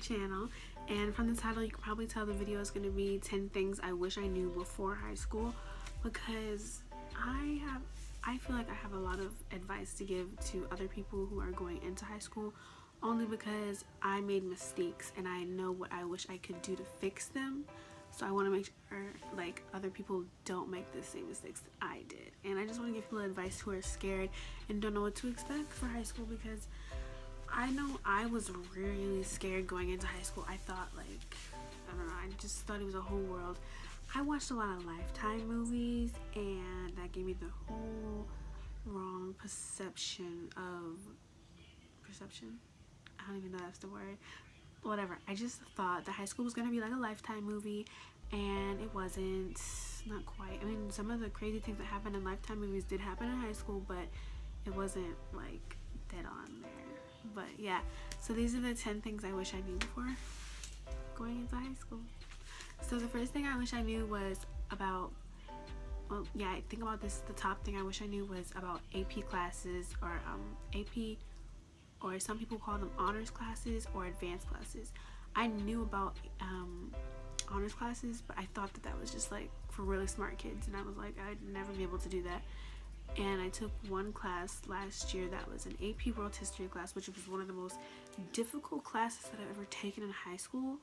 channel, and from the title you can probably tell the video is going to be 10 things I wish I knew before high school, because I feel like I have a lot of advice to give to other people who are going into high school, only because I made mistakes and I know what I wish I could do to fix them. So I want to make sure like other people don't make the same mistakes that I did. And I just want to give people advice who are scared and don't know what to expect for high school, because I know I was really scared going into high school. I thought like, I don't know, I just thought it was a whole world. I watched a lot of Lifetime movies and that gave me the whole wrong perception. I don't even know if that's the word. Whatever. I just thought that high school was gonna be like a Lifetime movie, and it wasn't. Not quite. I mean, some of the crazy things that happened in Lifetime movies did happen in high school, but it wasn't like dead on there. But yeah, so these are the 10 things I wish I knew before going into high school. So the first thing I wish I knew was about, well, yeah, I think about this, the top thing I wish I knew was about AP classes, or AP, or some people call them honors classes or advanced classes. I knew about honors classes, but I thought that was just like for really smart kids, and I was like, I'd never be able to do that. And I took one class last year that was an AP World History class, which was one of the most difficult classes that I've ever taken in high school.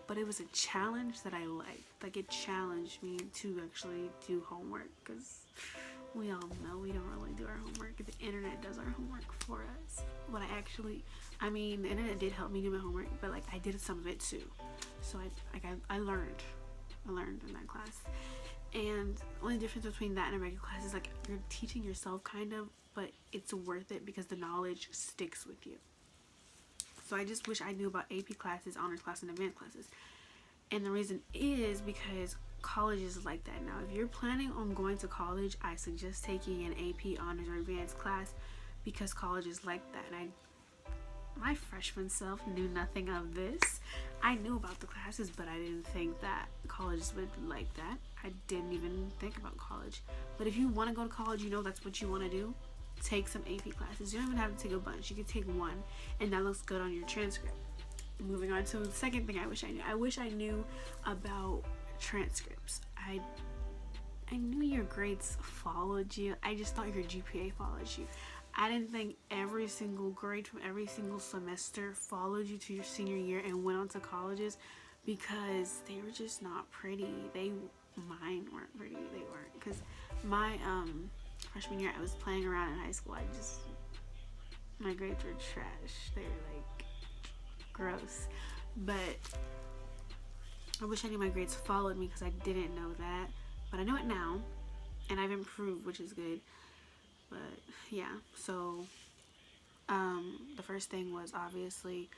But it was a challenge that I liked. Like, it challenged me to actually do homework, because we all know we don't really do our homework. The internet does our homework for us. But I mean, the internet did help me do my homework, but like I did some of it too. So I learned in that class. And the only difference between that and a regular class is like you're teaching yourself kind of, but it's worth it because the knowledge sticks with you. So I just wish I knew about AP classes, honors class, and advanced classes. And the reason is because college is like that now. If you're planning on going to college, I suggest taking an AP, honors, or advanced class, because college is like that. And my freshman self knew nothing of this. I knew about the classes, but I didn't think that college would like that. I didn't even think about college. But if you want to go to college, you know that's what you want to do, take some AP classes. You don't even have to take a bunch. You can take one, and that looks good on your transcript. Moving on to the second thing I wish I knew. I wish I knew about transcripts. I knew your grades followed you. I just thought your GPA followed you. I didn't think every single grade from every single semester followed you to your senior year and went on to colleges, because they were just not pretty. Mine weren't pretty. They weren't, because my freshman year I was playing around in high school. My grades were trash. They were like gross. But I wish I knew my grades followed me, because I didn't know that. But I know it now, and I've improved, which is good. But yeah, so the first thing was obviously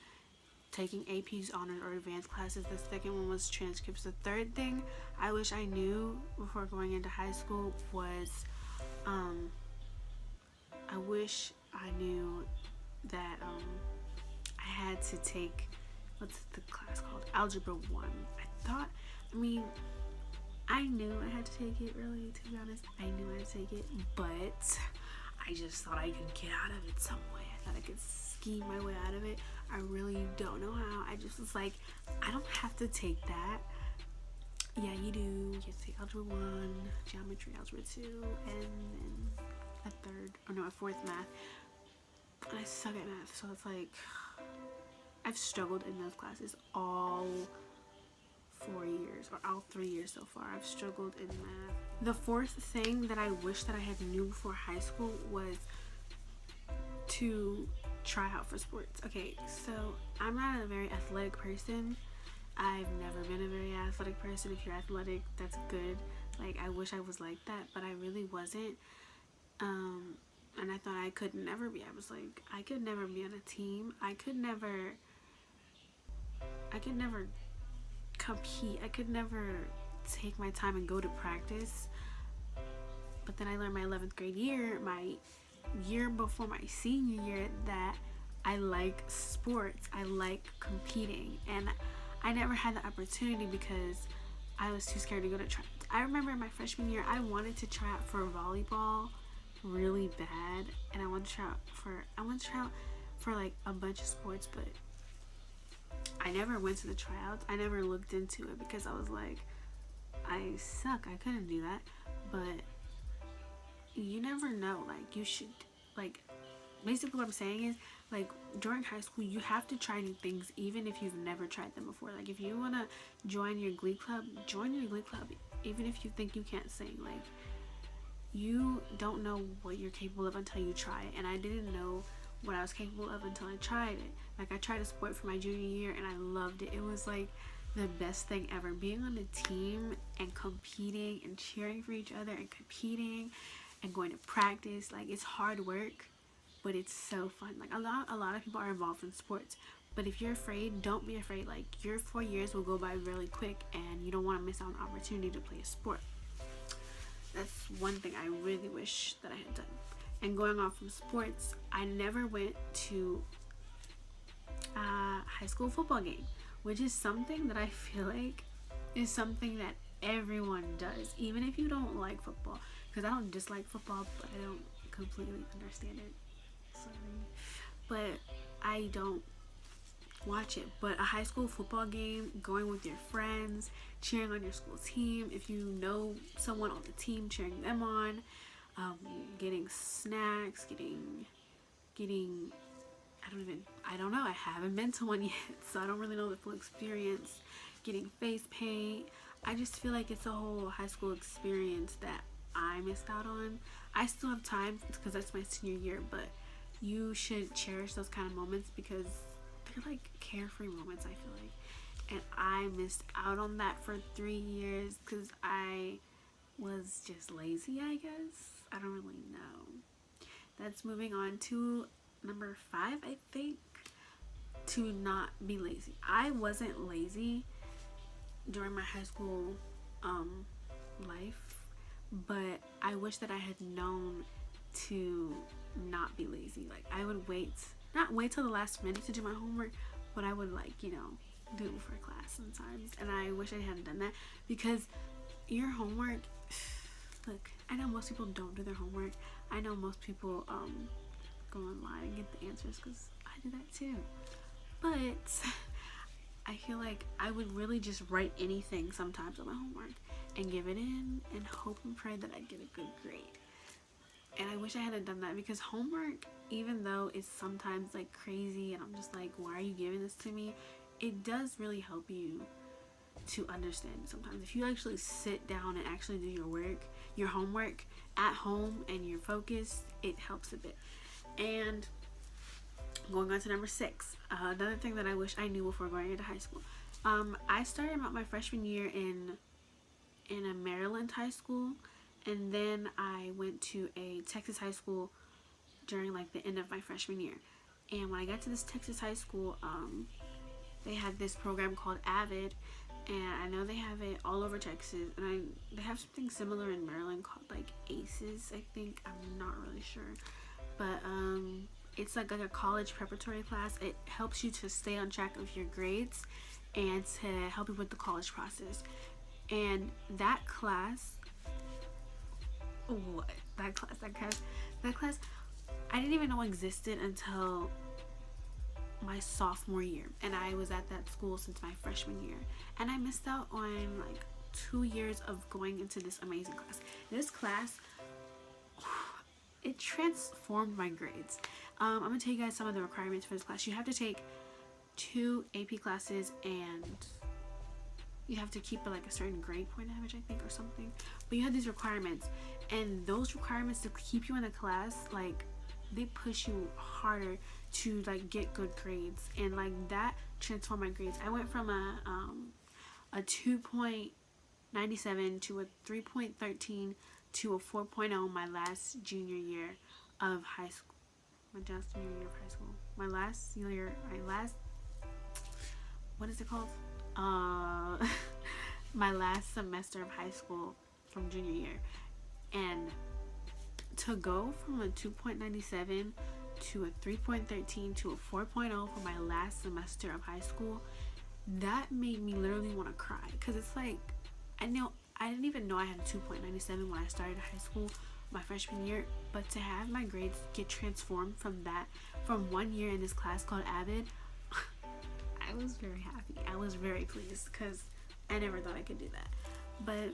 taking APs, honors, or advanced classes. The second one was transcripts. The third thing I wish I knew before going into high school was I wish I knew that I had to take, what's the class called? Algebra 1. I knew I had to take it, really, to be honest. I knew I had to take it, but I just thought I could get out of it some way. I thought I could scheme my way out of it. I really don't know how. I just was like, I don't have to take that. Yeah, you do. You have to take Algebra 1, Geometry, Algebra 2, and then a fourth math. And I suck at math, so it's like, I've struggled in those classes all 4 years, or all 3 years so far. I've struggled in math. The fourth thing that I wish that I had knew before high school was to try out for sports. Okay, so I'm not a very athletic person. I've never been a very athletic person. If you're athletic, that's good. Like, I wish I was like that, but I really wasn't. And I thought I could never be. I was like, I could never be on a team. I could never compete. I could never take my time and go to practice. But then I learned my 11th grade year, my year before my senior year, that I like sports. I like competing. And I never had the opportunity because I was too scared to go to tryouts. I remember in my freshman year, I wanted to try out for volleyball really bad, and I wanted to try out for like a bunch of sports, but I never went to the tryouts. I never looked into it because I was like, I suck. I couldn't do that. But you never know. Like, you should, like, basically what I'm saying is, like, during high school, you have to try new things even if you've never tried them before. Like, if you want to join your glee club, join your glee club even if you think you can't sing. Like, you don't know what you're capable of until you try it. And I didn't know what I was capable of until I tried it. Like, I tried a sport for my junior year and I loved it. It was like the best thing ever. Being on a team and competing and cheering for each other and competing and going to practice, like, it's hard work, but it's so fun. Like, a lot of people are involved in sports, but if you're afraid, don't be afraid. Like, your 4 years will go by really quick and you don't want to miss out on the opportunity to play a sport. That's one thing I really wish that I had done. And going on from sports, I never went to a high school football game, which is something that I feel like is something that everyone does, even if you don't like football. Because I don't dislike football, but I don't completely understand it. Sorry. But I don't watch it. But a high school football game, going with your friends, cheering on your school team, if you know someone on the team, cheering them on, getting snacks, getting I don't know, I haven't been to one yet, so I don't really know the full experience. Getting face paint, I just feel like it's a whole high school experience that I missed out on. I still have time because that's my senior year, but you should cherish those kind of moments because they're like carefree moments, I feel like. And I missed out on that for 3 years because I was just lazy, I guess. I don't really know. That's moving on to number 5, I think. To not be lazy. I wasn't lazy during my high school life, but I wish that I had known to not be lazy. Like, I would not wait till the last minute to do my homework, but I would, like, you know, do it before class sometimes. And I wish I hadn't done that because your homework, look, I know most people don't do their homework. I know most people go online and get the answers because I do that too. But I feel like I would really just write anything sometimes on my homework and give it in and hope and pray that I'd get a good grade. And I wish I hadn't done that because homework, even though it's sometimes like crazy and I'm just like, why are you giving this to me? It does really help you to understand sometimes. If you actually sit down and actually do your homework at home and you're focused, it helps a bit. And going on to number 6, another thing that I wish I knew before going into high school. I started about my freshman year in a Maryland high school, and then I went to a Texas high school during like the end of my freshman year. And when I got to this Texas high school, they had this program called AVID, and I know they have it all over Texas, and they have something similar in Maryland called like ACES, I think. I'm not really sure, but it's like a college preparatory class. It helps you to stay on track of your grades and to help you with the college process. And that class, that class, I didn't even know existed until my sophomore year, and I was at that school since my freshman year, and I missed out on like 2 years of going into this amazing class. This class, it transformed my grades. I'm gonna tell you guys some of the requirements for this class. You have to take 2 AP classes and you have to keep like a certain grade point average, I think, or something. But you have these requirements, and those requirements to keep you in the class, like, they push you harder to like get good grades, and like that transformed my grades. I went from a 2.97 to a 3.13 to a 4.0 my last junior year of high school. What is it called? My last semester of high school from junior year. And to go from a 2.97 to a 3.13 to a 4.0 for my last semester of high school, that made me literally want to cry, because it's like, I didn't even know I had a 2.97 when I started high school my freshman year, but to have my grades get transformed from 1 year in this class called AVID, I was very happy. I was very pleased because I never thought I could do that. But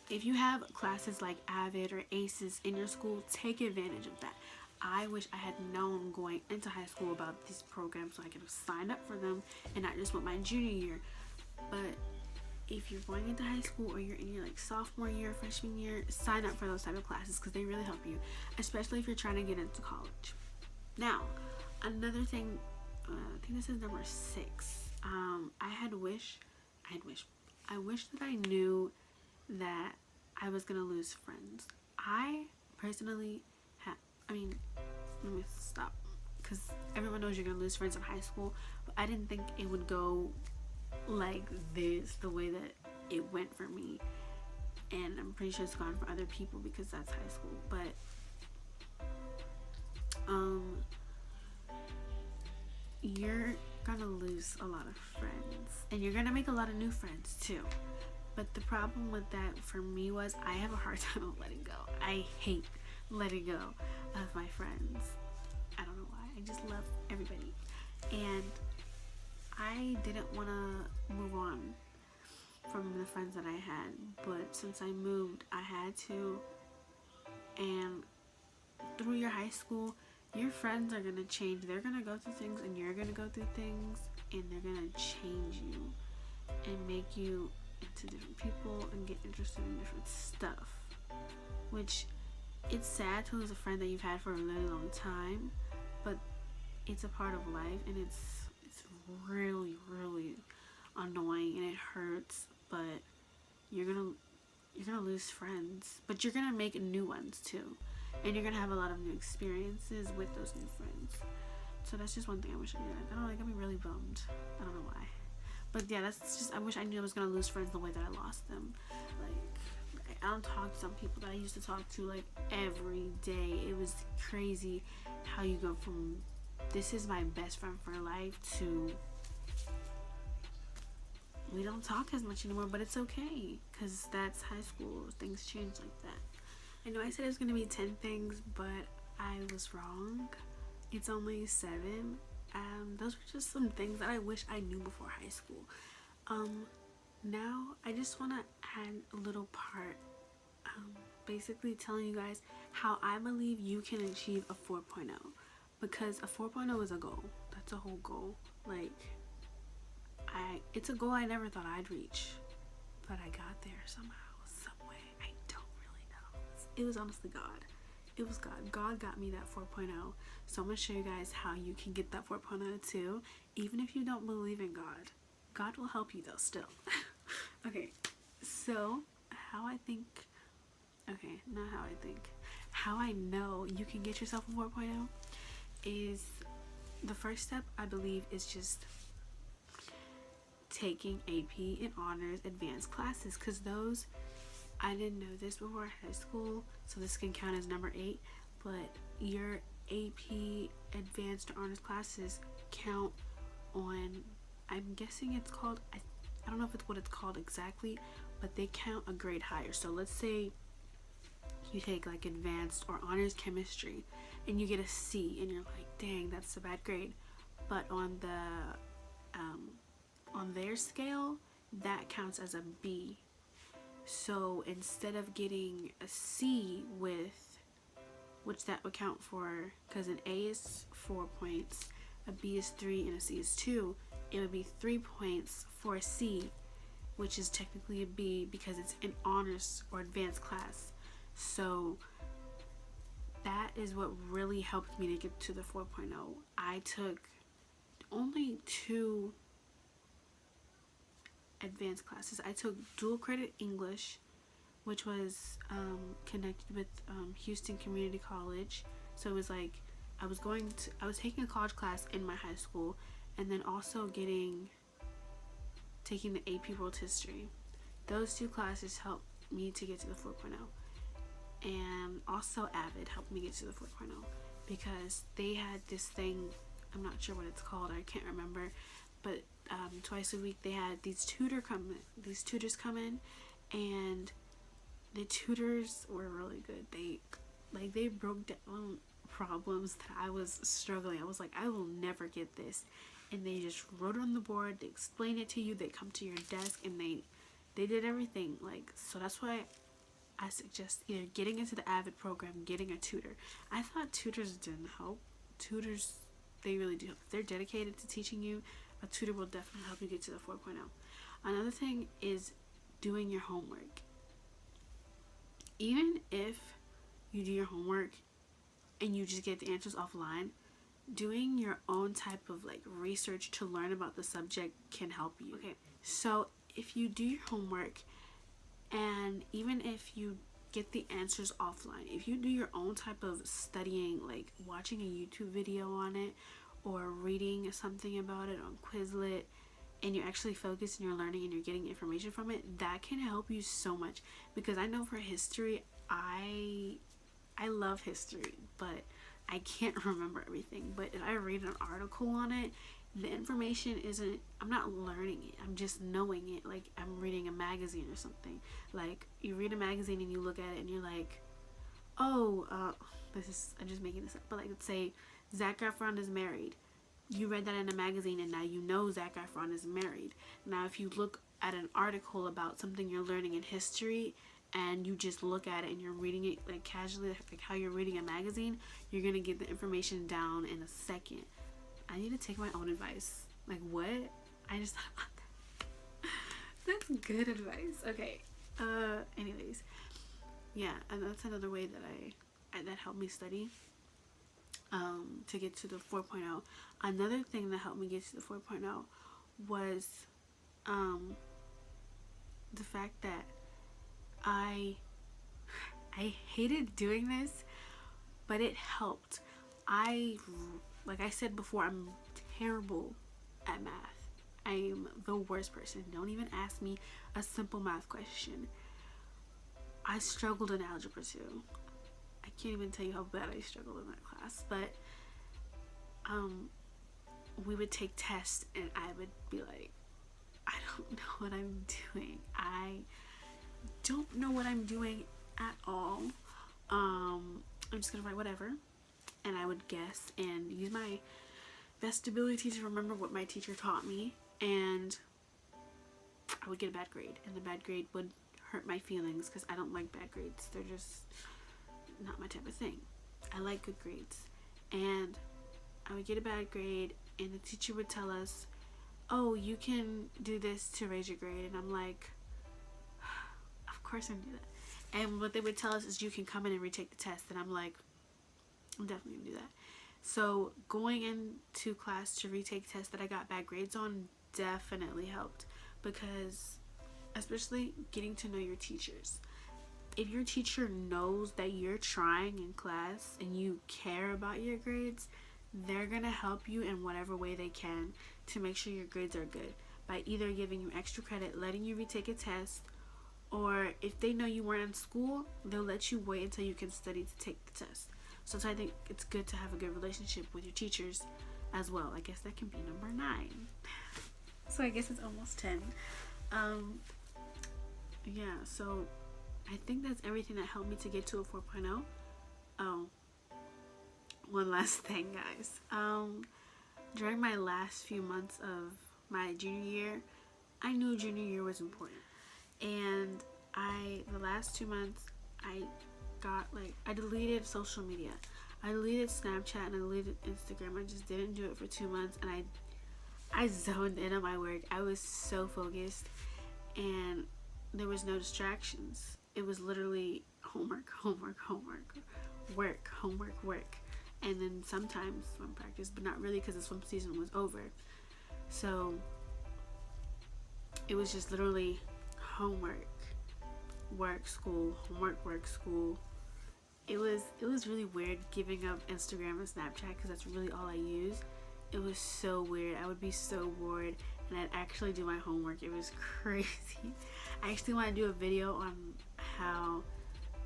if you have classes like AVID or ACES in your school, take advantage of that. I wish I had known going into high school about these programs so I could have signed up for them and not just with my junior year. But if you're going into high school or you're in your like sophomore year, freshman year, sign up for those type of classes because they really help you, especially if you're trying to get into college. Now, another thing, I think this is number 6. I wish that I knew that I was gonna lose friends. I personally let me stop, because everyone knows you're gonna lose friends in high school, but I didn't think it would go like this, the way that it went for me, and I'm pretty sure it's gone for other people because that's high school. But you're gonna lose a lot of friends and you're gonna make a lot of new friends too. But the problem with that for me was I have a hard time of letting go. I hate letting go of my friends. I don't know why. I just love everybody. And I didn't want to move on from the friends that I had. But since I moved, I had to. And through your high school, your friends are going to change. They're going to go through things and you're going to go through things. And they're going to change you and make you into different people and get interested in different stuff. Which, it's sad to lose a friend that you've had for a really long time, but it's a part of life, and it's really, really annoying and it hurts. But you're gonna lose friends, but you're gonna make new ones too, and you're gonna have a lot of new experiences with those new friends. So that's just one thing I wish I knew. I don't know, it got me really bummed. I don't know why. But yeah, that's just, I wish I knew I was gonna lose friends the way that I lost them. Like, I don't talk to some people that I used to talk to like every day. It was crazy how you go from this is my best friend for life to we don't talk as much anymore. But it's okay because that's high school. Things change like that. I know I said it was gonna be 10 things, but I was wrong. It's only 7. Those were just some things that I wish I knew before high school. Now I just want to add a little part, basically telling you guys how I believe you can achieve a 4.0, because a 4.0 is a goal. That's a whole goal. Like, it's a goal I never thought I'd reach, but I got there somehow, some way. I don't really know. It was honestly God. It was God. God got me that 4.0. So I'm going to show you guys how you can get that 4.0 too. Even if you don't believe in God. God will help you though still. Okay. So how I know you can get yourself a 4.0 is the first step, I believe, is just taking AP and honors advanced classes, because those, I didn't know this before high school, so this can count as number 8, but your AP advanced or honors classes count on, I'm guessing it's called, I don't know if it's what it's called exactly, but they count a grade higher. So let's say you take like advanced or honors chemistry and you get a C and you're like, dang, that's a bad grade. But on their scale, that counts as a B. So instead of getting a C which that would count for, because an A is 4 points, a B is 3, and a C is 2, it would be 3 points for a C, which is technically a B because it's an honors or advanced class. So that is what really helped me to get to the 4.0. I took only 2 advanced classes. I took dual credit English, which was connected with Houston Community College. So it was like I was taking a college class in my high school, and then also taking the AP World History. Those 2 classes helped me to get to the 4.0. And also AVID helped me get to the 4.0 because they had this thing, I'm not sure what it's called, I can't remember, but twice a week they had these tutors come in, and the tutors were really good. They broke down problems that I was struggling. I was like, I will never get this. and they just wrote it on the board, they explained it to you, they come to your desk, and they did everything. Like, so that's why I suggest either getting into the AVID program, getting a tutor. I thought tutors didn't help. Tutors, they really do. If they're dedicated to teaching you, a tutor will definitely help you get to the 4.0. Another thing is doing your homework. Even if you do your homework and you just get the answers offline, doing your own type of like research to learn about the subject can help you. Okay, so if you do your homework, and even if you get the answers offline, if you do your own type of studying, like watching a YouTube video on it or reading something about it on Quizlet, and you're actually focused and you're learning and you're getting information from it, that can help you so much. Because I know for history, I love history, but I can't remember everything. But if I read an article on it, the information isn't, I'm not learning it, I'm just knowing it. Like I'm reading a magazine or something. Like you read a magazine and you look at it and you're like, oh, I'm just making this up, but like let's say Zac Efron is married. You read that in a magazine and now you know Zac Efron is married. Now if you look at an article about something you're learning in history and you just look at it and you're reading it like casually, like how you're reading a magazine, you're gonna get the information down in a second. I need to take my own advice. Like what? I just thought about that. That's good advice. Okay. Anyways, yeah, and that's another way that that helped me study. To get to the 4.0. Another thing that helped me get to the 4.0 was the fact that I hated doing this, but it helped. Like I said before, I'm terrible at math. I am the worst person. Don't even ask me a simple math question. I struggled in algebra too. I can't even tell you how bad I struggled in that class, but we would take tests and I would be like, I don't know what I'm doing. I don't know what I'm doing at all. I'm just gonna write whatever, and I would guess and use my best ability to remember what my teacher taught me, and I would get a bad grade, and the bad grade would hurt my feelings because I don't like bad grades. They're just not my type of thing. I like good grades. And I would get a bad grade and the teacher would tell us, oh, you can do this to raise your grade. And I'm like, of course I can do that. And what they would tell us is you can come in and retake the test. And I'm like, I'm definitely gonna do that. So going into class to retake tests that I got bad grades on definitely helped, because especially getting to know your teachers. If your teacher knows that you're trying in class and you care about your grades, they're gonna help you in whatever way they can to make sure your grades are good, by either giving you extra credit, letting you retake a test, or if they know you weren't in school, they'll let you wait until you can study to take the test. So I think it's good to have a good relationship with your teachers as well. I guess that can be number 9. So I guess it's almost 10. Yeah, so I think that's everything that helped me to get to a 4.0. Oh, one last thing, guys. During my last few months of my junior year, I knew junior year was important. And the last 2 months, I deleted social media. I deleted Snapchat and I deleted Instagram. I just didn't do it for 2 months, and I zoned in on my work. I was so focused, and there was no distractions. It was literally homework, homework, homework, work, homework, work, and then sometimes swim practice, but not really because the swim season was over. So it was just literally homework, work, school, homework, work, school. It was really weird giving up Instagram and Snapchat because that's really all I use. It was so weird. I would be so bored and I'd actually do my homework. It was crazy. I actually want to do a video on how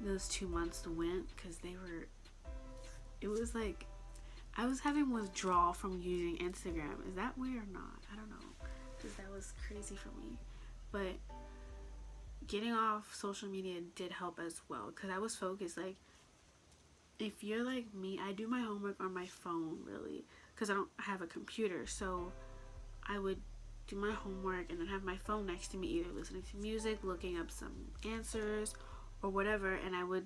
those 2 months went, because it was like I was having withdrawal from using Instagram. Is that weird or not? I don't know, because that was crazy for me. But getting off social media did help as well, because I was focused. Like, if you're like me, I do my homework on my phone, really, because I don't have a computer. So I would do my homework and then have my phone next to me, either listening to music, looking up some answers or whatever, and I would,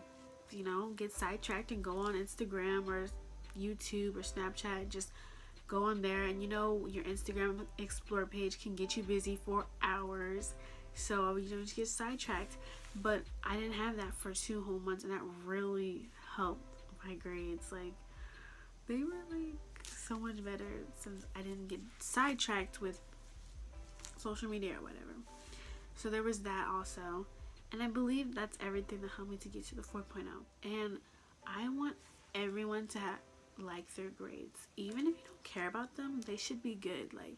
you know, get sidetracked and go on Instagram or YouTube or Snapchat and just go on there. And you know, your Instagram explore page can get you busy for hours, so you know, just get sidetracked. But I didn't have that for 2 whole months, and that really helped my grades. Like, they were like so much better since I didn't get sidetracked with social media or whatever. So there was that also. And I believe that's everything that helped me to get to the 4.0. And I want everyone to like their grades. Even if you don't care about them, they should be good. Like,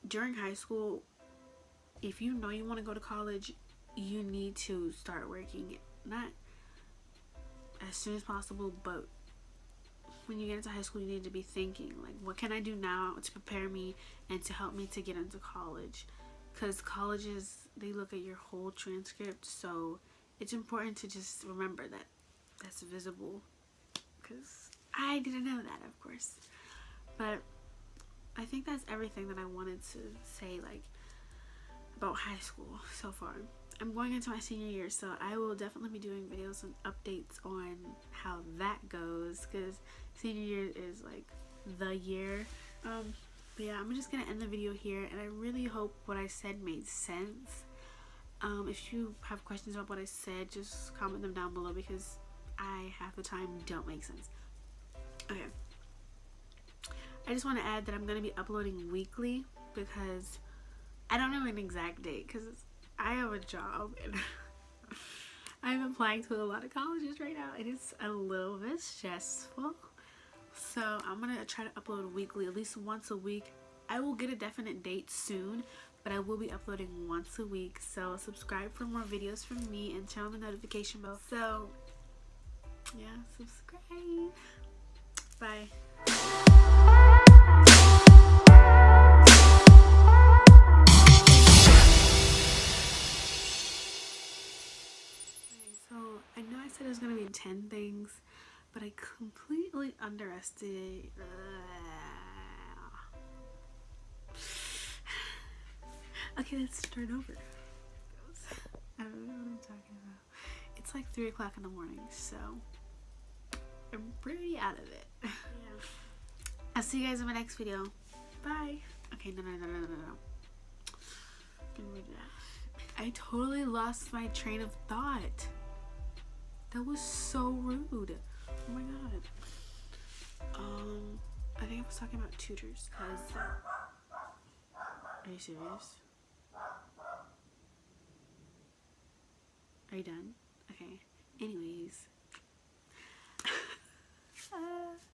during high school, if you know you want to go to college, you need to start working. Not as soon as possible, but when you get into high school, you need to be thinking, like, what can I do now to prepare me and to help me to get into college? Because colleges, they look at your whole transcript, so it's important to just remember that that's visible, because I didn't know that, of course. But I think that's everything that I wanted to say, like, about high school so far. I'm going into my senior year, so I will definitely be doing videos and updates on how that goes, because senior year is like the year. But yeah, I'm just gonna end the video here, and I really hope what I said made sense. If you have questions about what I said, just comment them down below, because I half the time don't make sense. Okay, I just want to add that I'm gonna be uploading weekly, because I don't know an exact date, because I have a job and I'm applying to a lot of colleges right now, and it's a little bit stressful. So I'm gonna try to upload weekly, at least once a week. I will get a definite date soon, but I will be uploading once a week. So subscribe for more videos from me and turn on the notification bell. So yeah, subscribe. Bye. I know I said it was going to be 10 things, but I completely underestimated. Okay, let's start over. I don't know what I'm talking about. It's like 3 o'clock in the morning, so I'm pretty out of it. Yeah. I'll see you guys in my next video. Bye. Okay, no. I totally lost my train of thought. That was so rude. Oh my god. I think I was talking about tutors, cause are you serious? Are you done? Okay. Anyways.